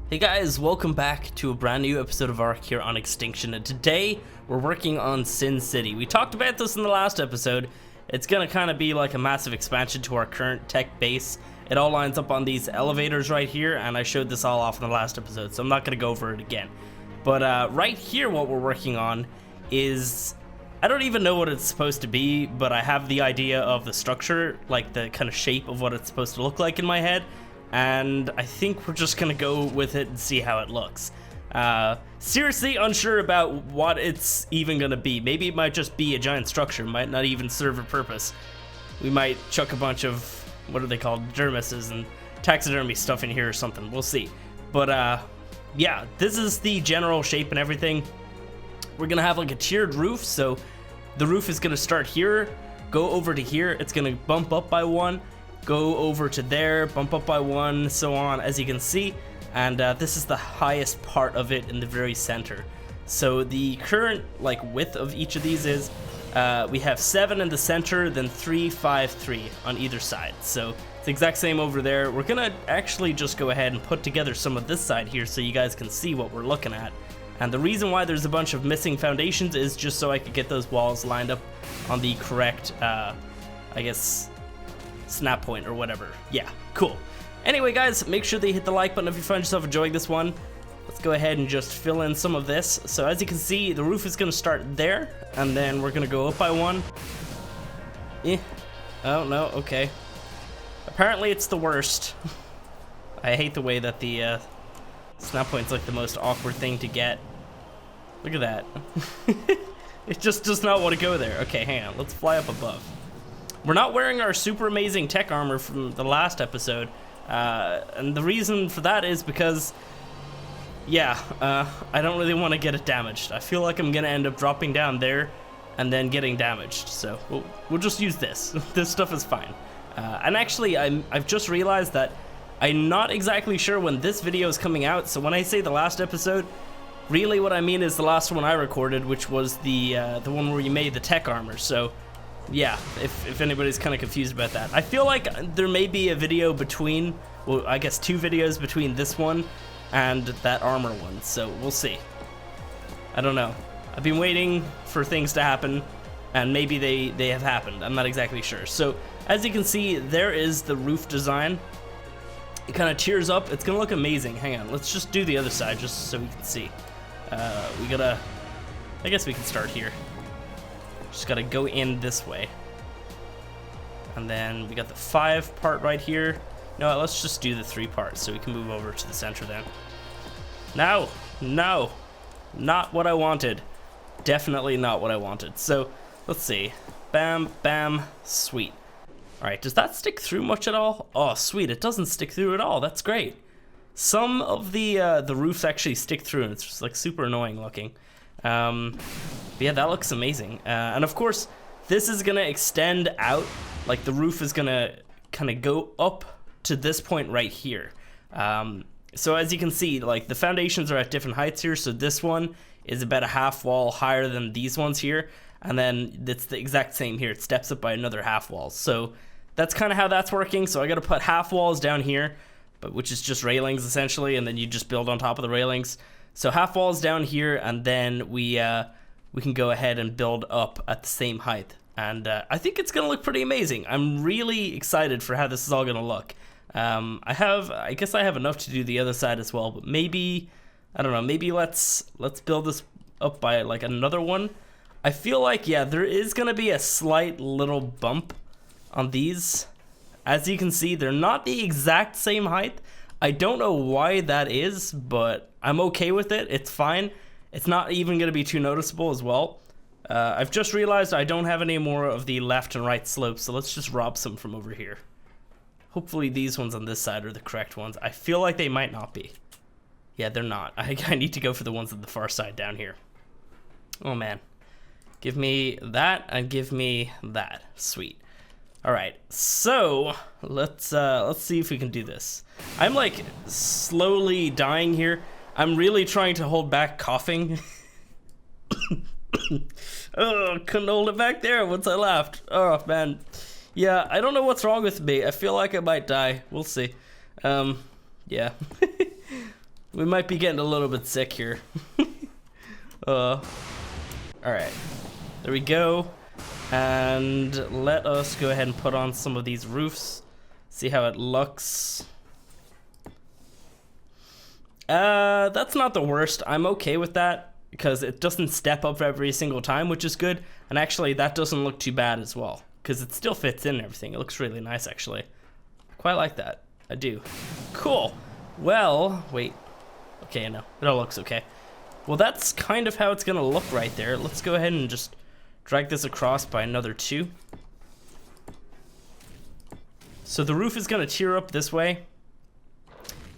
Hey guys, welcome back to a brand new episode of ARK here on Extinction, and today we're working on Sin City. We talked about this in the last episode. It's gonna kind of be like a massive expansion to our current tech base. It all lines up on these elevators right here, and I showed this all off in the last episode, so I'm not gonna go over it again. But right here, what we're working on is, I don't even know what it's supposed to be, but I have the idea of the structure, like the kind of shape of what it's supposed to look like in my head. And I think we're just gonna go with it and see how it looks. Seriously unsure about what it's even gonna be. Maybe it might just be a giant structure, might not even serve a purpose. We might chuck a bunch of, what are they called, dermises and taxidermy stuff in here or something, we'll see. But yeah, this is the general shape and everything. We're gonna have like a tiered roof, so the roof is gonna start here, go over to here, it's gonna bump up by one, go over to there, bump up by one, so on, as you can see. And this is the highest part of it in the very center. So the current like width of each of these is we have 7 in the center, then 3, 5, 3 on either side. So it's the exact same over there. We're gonna actually just go ahead and put together some of this side here so you guys can see what we're looking at. And the reason why there's a bunch of missing foundations is just so I could get those walls lined up on the correct, I guess, snap point or whatever. Yeah, cool. Anyway guys, make sure that you hit the like button if you find yourself enjoying this one. Let's go ahead and just fill in some of this. So as you can see, the roof is gonna start there, and then we're gonna go up by one. Oh no, okay. Apparently it's the worst. I hate the way that the snap point's like the most awkward thing to get. Look at that. It just does not want to go there. Okay, hang on, let's fly up above. We're not wearing our super amazing tech armor from the last episode, and the reason for that is because, yeah, I don't really want to get it damaged. I feel like I'm gonna end up dropping down there and then getting damaged, so we'll just use this. This stuff is fine. And actually, I've just realized that I'm not exactly sure when this video is coming out, so when I say the last episode, really what I mean is the last one I recorded, which was the one where you made the tech armor. So yeah, if anybody's kind of confused about that. I feel like there may be a video between, well, I guess 2 videos between this one and that armor one, so we'll see. I don't know. I've been waiting for things to happen, and maybe they have happened. I'm not exactly sure. So as you can see, there is the roof design. It kind of tiers up. It's gonna look amazing. Hang on, let's just do the other side just so we can see. We gotta, I guess we can start here. Just gotta go in this way. And then we got the 5 part right here. No, let's just do the 3 parts so we can move over to the center then. No, no, not what I wanted. Definitely not what I wanted. So let's see. Bam, bam, sweet. All right, does that stick through much at all? Oh, sweet, it doesn't stick through at all. That's great. Some of the roofs actually stick through, and it's just like super annoying looking. But yeah, that looks amazing. And of course, this is gonna extend out, like the roof is gonna kind of go up to this point right here. So as you can see, like the foundations are at different heights here. So this one is about a half wall higher than these ones here. And then it's the exact same here. It steps up by another half wall. So that's kind of how that's working. So I gotta put half walls down here, but which is just railings essentially. And then you just build on top of the railings. So half walls down here, and then we can go ahead and build up at the same height. And I think it's gonna look pretty amazing. I'm really excited for how this is all gonna look. I guess I have enough to do the other side as well, but maybe, I don't know, maybe let's build this up by like another one. I feel like, yeah, there is gonna be a slight little bump on these. As you can see, they're not the exact same height. I don't know why that is, but I'm okay with it. It's fine. It's not even going to be too noticeable as well. I've just realized I don't have any more of the left and right slopes, so let's just rob some from over here. Hopefully these ones on this side are the correct ones. I feel like they might not be. Yeah, they're not. I need to go for the ones on the far side down here. Oh man. Give me that and give me that. Sweet. All right, so let's see if we can do this. I'm like slowly dying here. I'm really trying to hold back coughing. Oh, couldn't hold it back there once I laughed. Oh man, yeah, I don't know what's wrong with me. I feel like I might die. We'll see. Yeah. We might be getting a little bit sick here. Alright. There we go. And let us go ahead and put on some of these roofs. See how it looks. That's not the worst. I'm okay with that because it doesn't step up every single time, which is good. And actually, that doesn't look too bad as well because it still fits in and everything. It looks really nice, actually. Quite like that. I do. Cool. Well, wait. Okay, no. It all looks okay. Well, that's kind of how it's going to look right there. Let's go ahead and just drag this across by another 2. So the roof is going to tier up this way.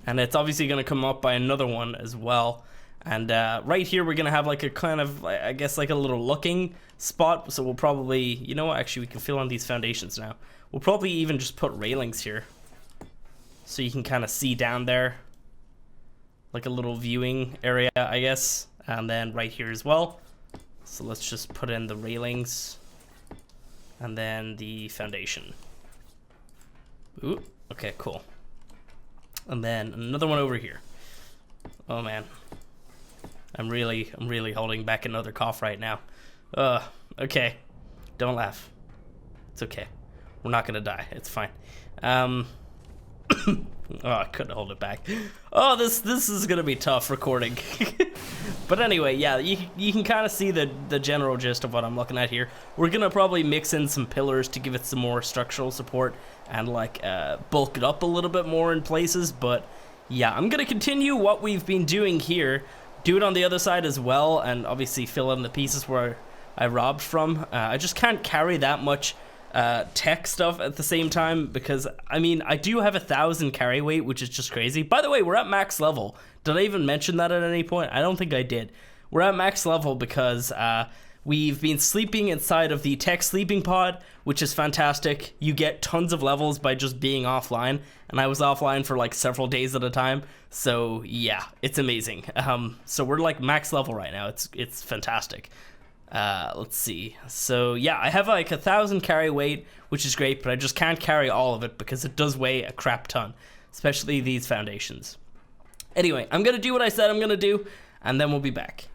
And it's obviously going to come up by another one as well. And right here, we're going to have like a kind of, I guess, like a little looking spot. So we'll probably, you know what, actually, we can fill on these foundations now. We'll probably even just put railings here. So you can kind of see down there. Like a little viewing area, I guess. And then right here as well. So let's just put in the railings. And then the foundation. Ooh, okay, cool. And then another one over here. Oh man. I'm really holding back another cough right now. Okay. Don't laugh. It's okay. We're not gonna die. It's fine. Oh, I couldn't hold it back. Oh, this is gonna be tough recording. But anyway, yeah, you can kind of see the general gist of what I'm looking at here. We're gonna probably mix in some pillars to give it some more structural support and like bulk it up a little bit more in places. But yeah, I'm gonna continue what we've been doing here, do it on the other side as well, and obviously fill in the pieces where I robbed from. I just can't carry that much tech stuff at the same time because I mean I do have 1,000 carry weight, which is just crazy. By the way, we're at max level. Did I even mention that at any point? I don't think I did. We're at max level because we've been sleeping inside of the TEK sleeping pod, which is fantastic. You get tons of levels by just being offline, and I was offline for like several days at a time. So yeah, it's amazing. So we're like max level right now. It's fantastic. Let's see. So yeah, I have like 1,000 carry weight, which is great, but I just can't carry all of it because it does weigh a crap ton, especially these foundations. Anyway, I'm gonna do what I said I'm gonna do, and then we'll be back.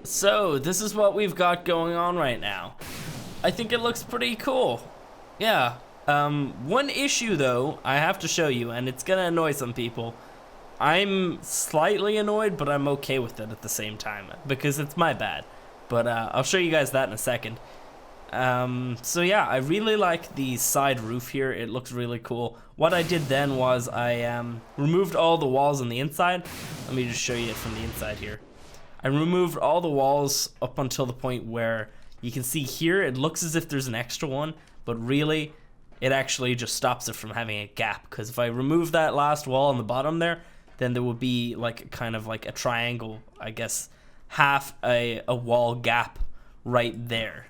So this is what we've got going on right now. I think it looks pretty cool. Yeah. One issue though, I have to show you, and it's gonna annoy some people. I'm slightly annoyed, but I'm okay with it at the same time because it's my bad. But I'll show you guys that in a second. So yeah, I really like the side roof here. It looks really cool. What I did then was I removed all the walls on the inside. Let me just show you it from the inside here. I removed all the walls up until the point where you can see here it looks as if there's an extra one, but really it actually just stops it from having a gap, because if I remove that last wall on the bottom there, then there would be like kind of like a triangle, I guess, half a wall gap right there,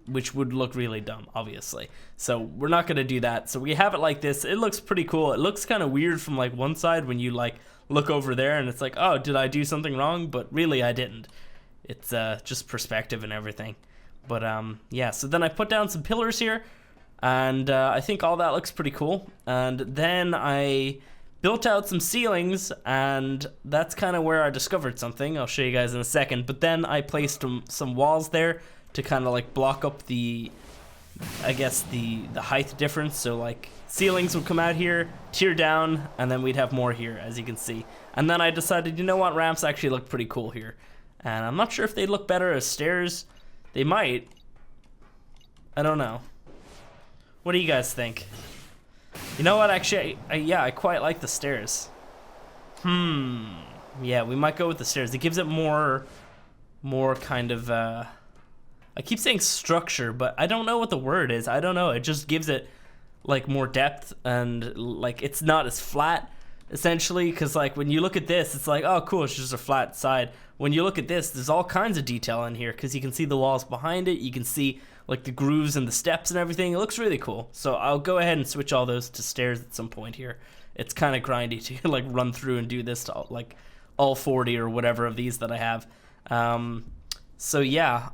which would look really dumb, obviously. So we're not going to do that. So we have it like this. It looks pretty cool. It looks kind of weird from like one side when you like look over there and it's like, oh, did I do something wrong? But really I didn't. It's just perspective and everything. But yeah, so then I put down some pillars here, and I think all that looks pretty cool. And then I built out some ceilings, and that's kind of where I discovered something. I'll show you guys in a second. But then I placed some walls there to kind of like block up the, I guess, the height difference. So like ceilings would come out here, tear down, and then we'd have more here, as you can see. And then I decided, you know what, ramps actually look pretty cool here. And I'm not sure if they look better as stairs. They might. I don't know. What do you guys think? You know what, actually, yeah, I quite like the stairs. Yeah, we might go with the stairs. It gives it more kind of, I keep saying structure, but I don't know what the word is. I don't know. It just gives it, like, more depth, and, like, it's not as flat, essentially, because, like, when you look at this, it's like, oh, cool, it's just a flat side. When you look at this, there's all kinds of detail in here, because you can see the walls behind it. You can see like the grooves and the steps and everything. It looks really cool. So I'll go ahead and switch all those to stairs at some point here. It's kind of grindy to like run through and do this to like all 40 or whatever of these that I have. So yeah,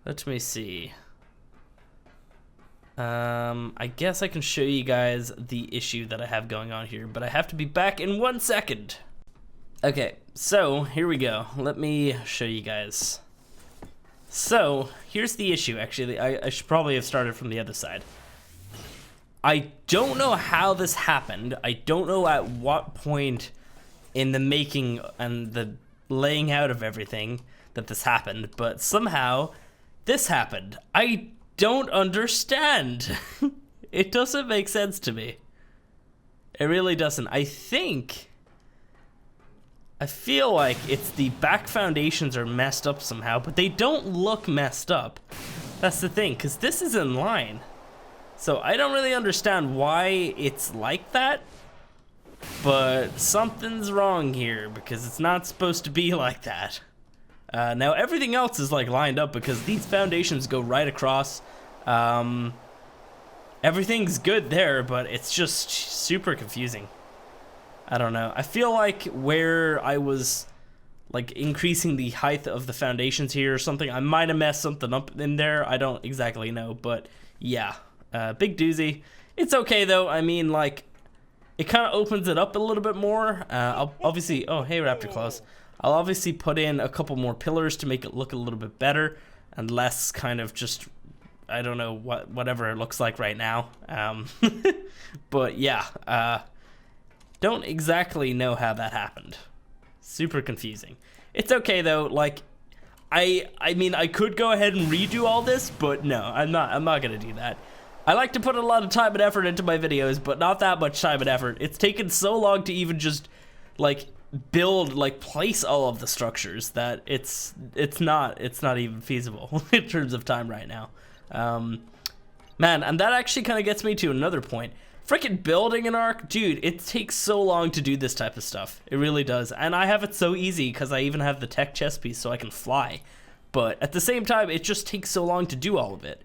let me see. I guess I can show you guys the issue that I have going on here, but I have to be back in 1 second. Okay, so here we go. Let me show you guys. So here's the issue. Actually, I should probably have started from the other side. I don't know how this happened. I don't know at what point in the making and the laying out of everything that this happened, but somehow this happened. I don't understand. It doesn't make sense to me. It really doesn't. I feel like it's the back foundations are messed up somehow, but they don't look messed up. That's the thing, because this is in line. So I don't really understand why it's like that, but something's wrong here because it's not supposed to be like that. Now everything else is like lined up because these foundations go right across. Everything's good there, but it's just super confusing. I don't know. I feel like where I was like increasing the height of the foundations here or something, I might have messed something up in there. I don't exactly know, but yeah, big doozy. It's okay though. I mean, like, it kind of opens it up a little bit more. I'll obviously, oh, hey, Raptor Claus. I'll obviously put in a couple more pillars to make it look a little bit better and less kind of just, I don't know, whatever it looks like right now. But yeah, don't exactly know how that happened. Super confusing. It's okay though. Like, I mean, I could go ahead and redo all this, but no, I'm not gonna do that. I like to put a lot of time and effort into my videos, but not that much time and effort. It's taken so long to even just like build, like place all of the structures that it's not even feasible in terms of time right now. Man, and that actually kind of gets me to another point. Freaking building an arc, dude, it takes so long to do this type of stuff. It really does. And I have it so easy because I even have the TEK chest piece so I can fly. But at the same time, it just takes so long to do all of it.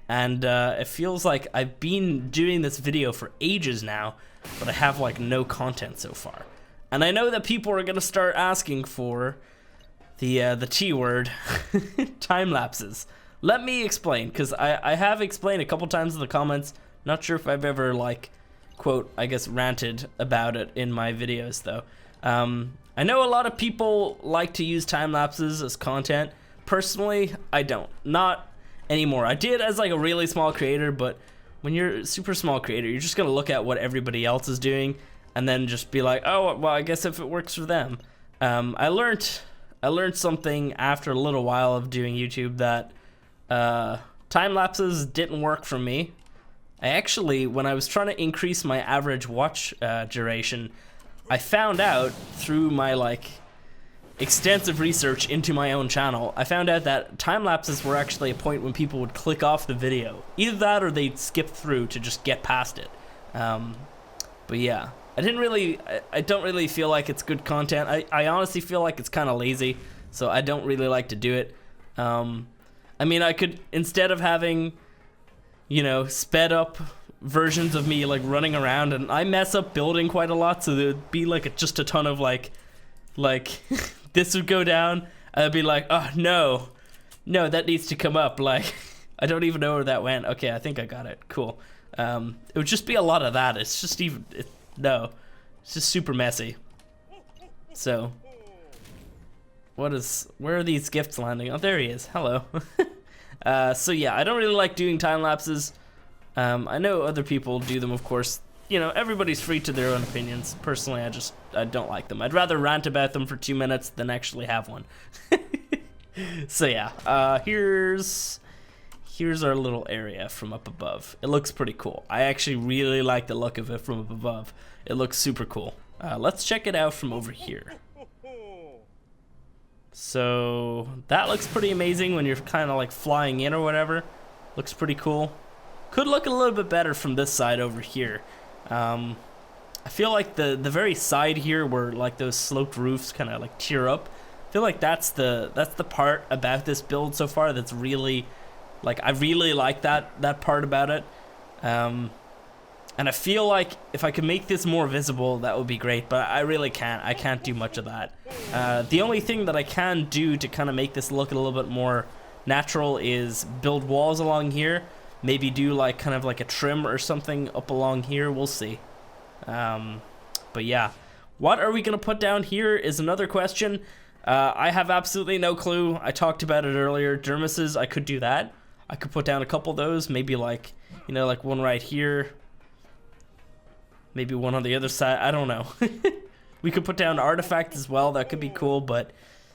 And it feels like I've been doing this video for ages now, but I have like no content so far. And I know that people are gonna start asking for the T word, time lapses. Let me explain, because I have explained a couple times in the comments. Not sure if I've ever, like, quote, I guess, ranted about it in my videos, though. I know a lot of people like to use time lapses as content. Personally, I don't. Not anymore. I did as, like, a really small creator, but when you're a super small creator, you're just gonna look at what everybody else is doing and then just be like, oh, well, I guess if it works for them. I learned something after a little while of doing YouTube that time lapses didn't work for me. I actually, when I was trying to increase my average watch duration, I found out through my like extensive research into my own channel, I found out that time lapses were actually a point when people would click off the video. Either that or they'd skip through to just get past it. But yeah, I don't really feel like it's good content. I honestly feel like it's kind of lazy, so I don't really like to do it. I mean, I could, instead of having, you know, sped up versions of me like running around, and I mess up building quite a lot, so there'd be like just a ton of like this would go down, and I'd be like, oh no, that needs to come up, like I don't even know where that went. Okay, I think I got it. Cool. It would just be a lot of that. It's just it's just super messy. So where are these gifts landing? Oh, there he is. Hello. So yeah, I don't really like doing time lapses. I know other people do them, of course. You know, everybody's free to their own opinions. Personally, I don't like them. I'd rather rant about them for 2 minutes than actually have one. So yeah, here's our little area from up above. It looks pretty cool. I actually really like the look of it from up above. It looks super cool. Let's check it out from over here. So that looks pretty amazing when you're kind of like flying in or whatever. Looks pretty cool. Could look a little bit better from this side over here. I feel like the very side here where like those sloped roofs kind of like tear up. I feel like that's the part about this build so far that's really, like, I really like that part about it. And I feel like if I could make this more visible, that would be great, but I really can't. I can't do much of that. The only thing that I can do to kind of make this look a little bit more natural is build walls along here, maybe do like kind of like a trim or something up along here. We'll see. But yeah, what are we gonna put down here is another question. I have absolutely no clue. I talked about it earlier. Dermises, I could do that. I could put down a couple of those, maybe like, you know, like one right here, maybe one on the other side. I don't know. We could put down artifact as well. That could be cool, but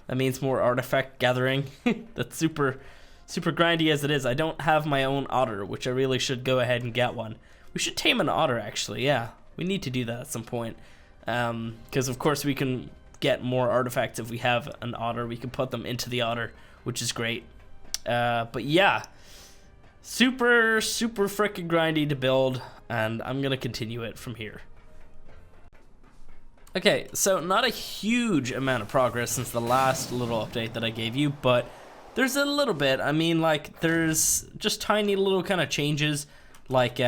that means more artifact gathering. That's super grindy as it is. I don't have my own otter, which I really should go ahead and get one. We should tame an otter, actually. Yeah, we need to do that at some point. Because of course we can get more artifacts if we have an otter. We can put them into the otter, which is great. But yeah, super freaking grindy to build, and I'm gonna continue it from here. Okay, so not a huge amount of progress since the last little update that I gave you, but there's a little bit. I mean, like, there's just tiny little kind of changes. Like,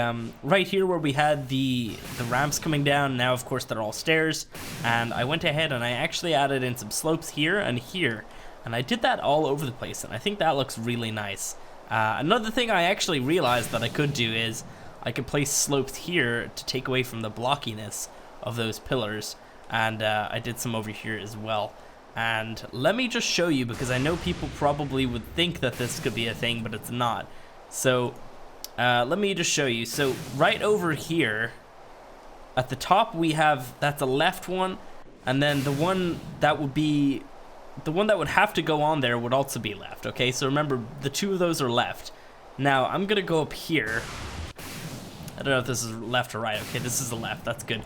right here where we had the ramps coming down, now of course they're all stairs, and I went ahead and I actually added in some slopes here and here, and I did that all over the place, and I think that looks really nice. Another thing I actually realized that I could do is I could place slopes here to take away from the blockiness of those pillars, and I did some over here as well. And let me just show you, because I know people probably would think that this could be a thing, but it's not. So let me just show you. So right over here at the top we have, that's a left one, and then the one that would be, the one that would have to go on there would also be left. Okay, so remember, the two of those are left. Now I'm gonna go up here. I don't know if this is left or right. Okay, this is the left. That's good.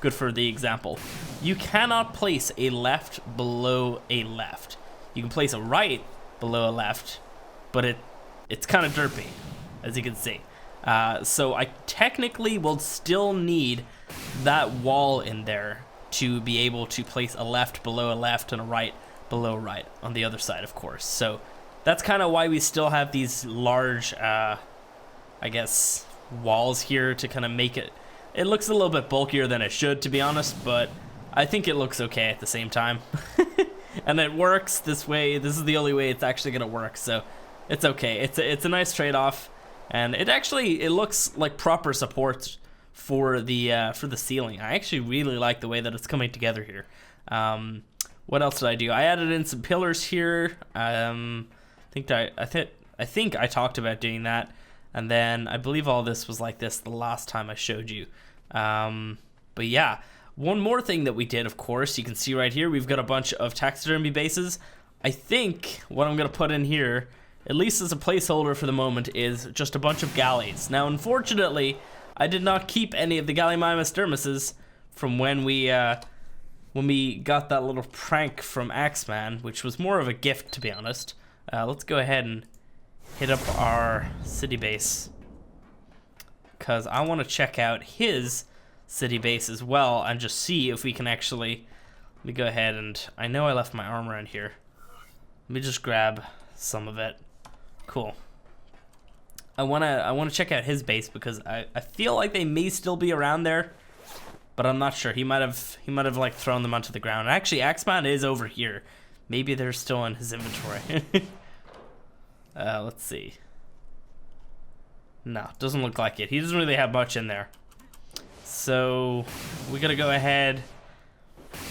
Good for the example. You cannot place a left below a left. You can place a right below a left, but it's kind of derpy, as you can see. So I technically will still need that wall in there to be able to place a left below a left and a right below a right on the other side, of course. So that's kind of why we still have these large, I guess, walls here to kind of make it. It looks a little bit bulkier than it should, to be honest, but I think it looks okay at the same time. And it works this way. This is the only way it's actually gonna work, so it's okay. It's a nice trade-off, and it looks like proper support for the ceiling. I actually really like the way that it's coming together here. What else did I do? I added in some pillars here. I think I talked about doing that. And then I believe all this was like this the last time I showed you. But yeah, one more thing that we did, of course, you can see right here, we've got a bunch of taxidermy bases. I think what I'm going to put in here, at least as a placeholder for the moment, is just a bunch of galleys. Now, unfortunately, I did not keep any of the Gallimimus dermises from when we got that little prank from Axeman, which was more of a gift, to be honest. Let's go ahead and hit up our city base, because I want to check out his city base as well and just see if we can actually, let me go ahead and, I know I left my armor in here. Let me just grab some of it. Cool. I want to check out his base because I feel like they may still be around there, but I'm not sure. He might have like thrown them onto the ground. Actually, Axeman is over here. Maybe they're still in his inventory. Let's see. No, doesn't look like it. He doesn't really have much in there. So we gotta go ahead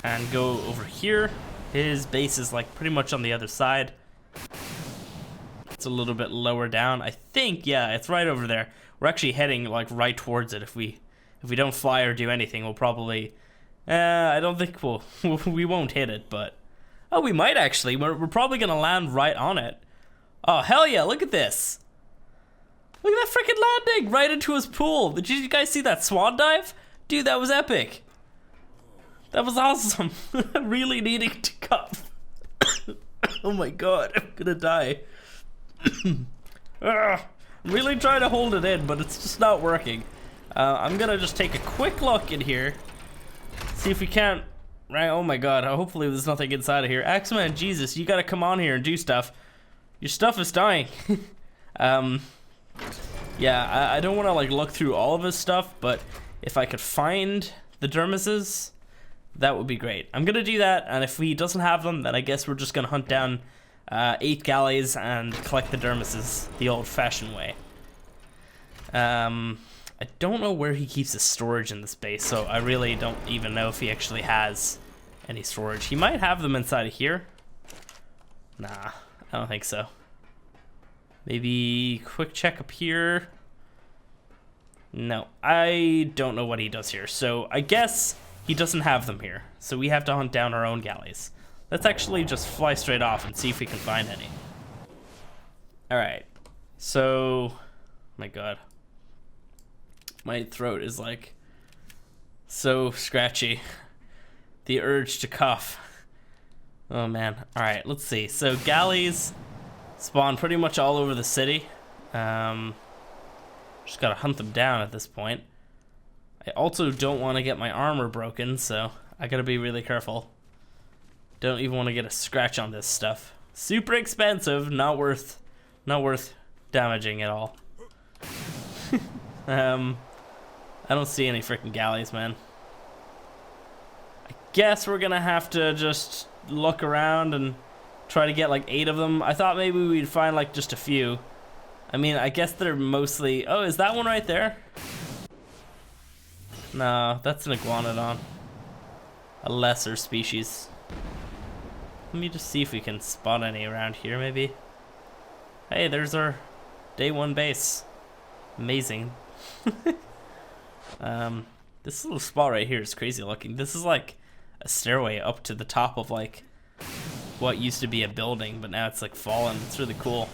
and go over here. His base is like pretty much on the other side. It's a little bit lower down. I think, yeah, it's right over there. We're actually heading like right towards it. If we don't fly or do anything, we'll probably, I don't think we won't hit it, but, oh, we might actually. We're probably gonna land right on it. Oh, hell yeah, look at this. Look at that freaking landing right into his pool. Did you guys see that swan dive? Dude, that was epic. That was awesome. Really needing to cough. Oh my god, I'm gonna die. I'm really trying to hold it in, but it's just not working. I'm gonna just take a quick look in here. See if we can't, right? Oh my god, hopefully there's nothing inside of here. Axeman, Jesus, you gotta come on here and do stuff. Your stuff is dying. Yeah, I don't want to like look through all of his stuff, but if I could find the dermises, that would be great. I'm gonna do that, and if he doesn't have them, then I guess we're just gonna hunt down 8 galleys and collect the dermises the old-fashioned way. I don't know where he keeps his storage in this base, so I really don't even know if he actually has any storage. He might have them inside of here. Nah, I don't think so. Maybe quick check up here. No, I don't know what he does here. So I guess he doesn't have them here. So we have to hunt down our own galleys. Let's actually just fly straight off and see if we can find any. Alright, so, my god. My throat is like so scratchy. The urge to cough. Oh man. Alright, let's see. So galleys spawn pretty much all over the city. Just gotta hunt them down at this point. I also don't want to get my armor broken, so I gotta be really careful. Don't even want to get a scratch on this stuff. Super expensive, not worth damaging at all. I don't see any freaking galleys, man. I guess we're gonna have to just look around and try to get like 8 of them. I thought maybe we'd find like just a few. I mean, I guess they're mostly... Oh, is that one right there? No, that's an iguanodon. A lesser species. Let me just see if we can spot any around here, maybe. Hey, there's our day 1 base. Amazing. This little spot right here is crazy looking. This is like a stairway up to the top of like what used to be a building, but now it's like fallen. It's really cool.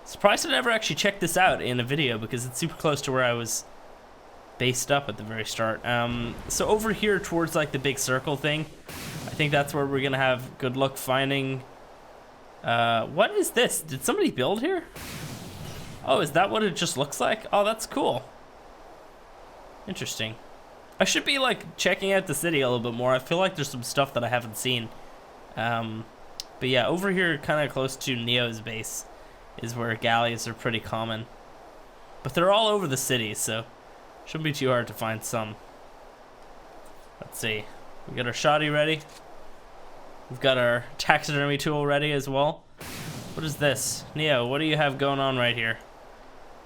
Surprised I never actually checked this out in a video because it's super close to where I was based up at the very start. So over here towards like the big circle thing, I think that's where we're gonna have good luck finding. What is this? Did somebody build here? Oh, is that what it just looks like? Oh, that's cool. Interesting. I should be like checking out the city a little bit more. I feel like there's some stuff that I haven't seen. But yeah, over here kind of close to Neo's base is where galleys are pretty common. But they're all over the city, so shouldn't be too hard to find some. Let's see. We got our shoddy ready. We've got our taxidermy tool ready as well. What is this? Neo, what do you have going on right here?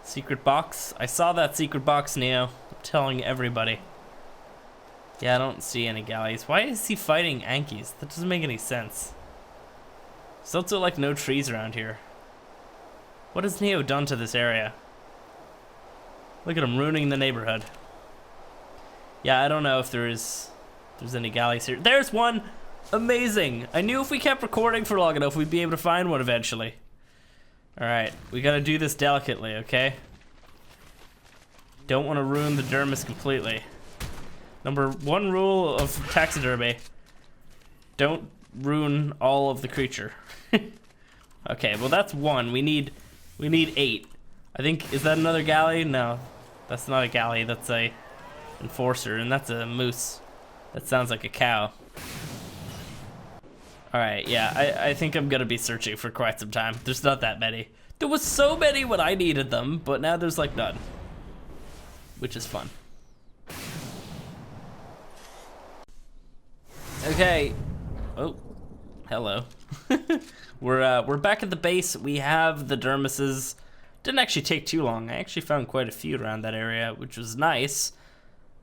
Secret box? I saw that secret box, Neo. I'm telling everybody. Yeah, I don't see any galleys. Why is he fighting Ankies? That doesn't make any sense. There's also like no trees around here. What has Neo done to this area? Look at him ruining the neighborhood. Yeah, I don't know if there's any galleys here. There's one! Amazing! I knew if we kept recording for long enough, we'd be able to find one eventually. Alright, we gotta do this delicately, okay? Don't want to ruin the dermis completely. Number 1 rule of taxidermy: don't ruin all of the creature. Okay, well that's 1. We need 8. I think, is that another galley? No, that's not a galley. That's a enforcer, and that's a moose. That sounds like a cow. Alright, yeah, I think I'm gonna be searching for quite some time. There's not that many. There was so many when I needed them, but now there's like none. Which is fun. Okay. Oh, hello. We're back at the base. We have the dermises. Didn't actually take too long. I actually found quite a few around that area, which was nice.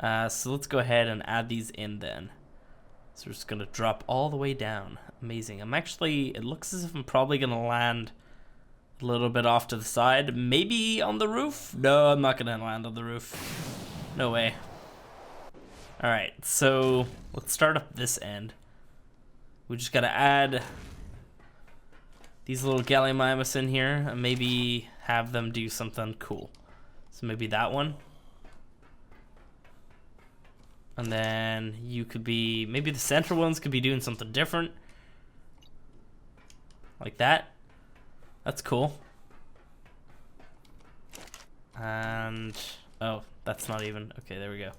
So let's go ahead and add these in then. So we're just gonna drop all the way down. Amazing. I'm actually, it looks as if I'm probably gonna land a little bit off to the side. Maybe on the roof? No, I'm not gonna land on the roof. No way. Alright, so let's start up this end. We just gotta add these little gallimimus in here and maybe have them do something cool. So maybe that one. And then you could be, maybe the central ones could be doing something different. Like that. That's cool. And, oh, that's not even, okay, there we go.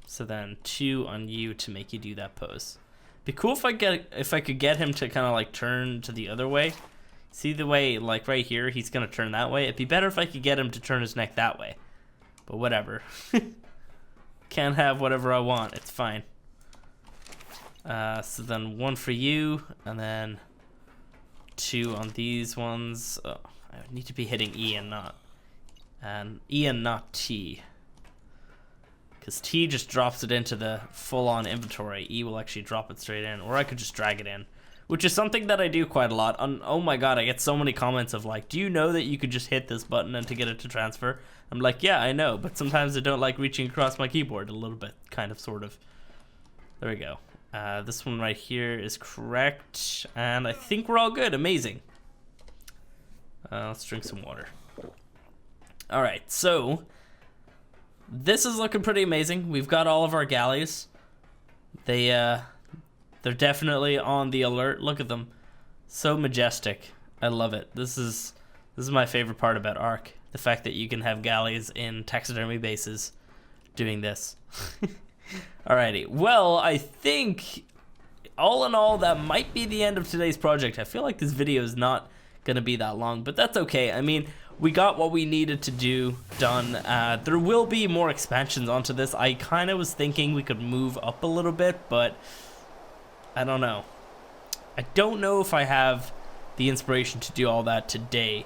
So then 2 on you to make you do that pose. Be cool if I could get him to kind of like turn to the other way. See the way, like right here, he's gonna turn that way. It'd be better if I could get him to turn his neck that way. But whatever. Can't have whatever I want, it's fine. So then 1 for you, and then 2 on these ones. Oh, I need to be hitting E and not And E and not T. Because T just drops it into the full-on inventory. E will actually drop it straight in. Or I could just drag it in. Which is something that I do quite a lot. Oh my god, I get so many comments of like, do you know that you could just hit this button and to get it to transfer? I'm like, yeah, I know, but sometimes I don't like reaching across my keyboard a little bit, kind of, sort of. There we go. This one right here is correct, and I think we're all good. Amazing. Let's drink some water. All right, so this is looking pretty amazing. We've got all of our galleys. They're definitely on the alert. Look at them. So majestic. I love it. This is my favorite part about Ark. The fact that you can have galleys in taxidermy bases doing this. Alrighty. Well, I think all in all, that might be the end of today's project. I feel like this video is not going to be that long, but that's okay. I mean, we got what we needed to do done. There will be more expansions onto this. I kind of was thinking we could move up a little bit, but I don't know. I don't know if I have the inspiration to do all that today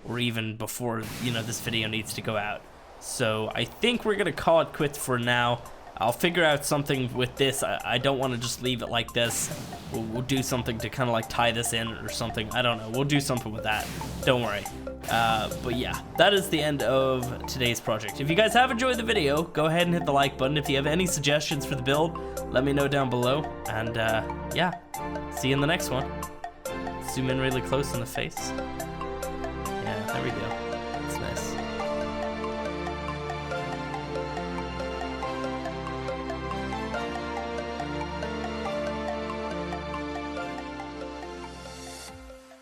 or even before, you know, this video needs to go out. So I think we're going to call it quits for now. I'll figure out something with this. I don't want to just leave it like this. We'll do something to kind of like tie this in or something. I don't know. We'll do something with that. Don't worry. But yeah, that is the end of today's project. If you guys have enjoyed the video, go ahead and hit the like button. If you have any suggestions for the build, let me know down below. And yeah, see you in the next one. Zoom in really close in the face. Yeah, there we go.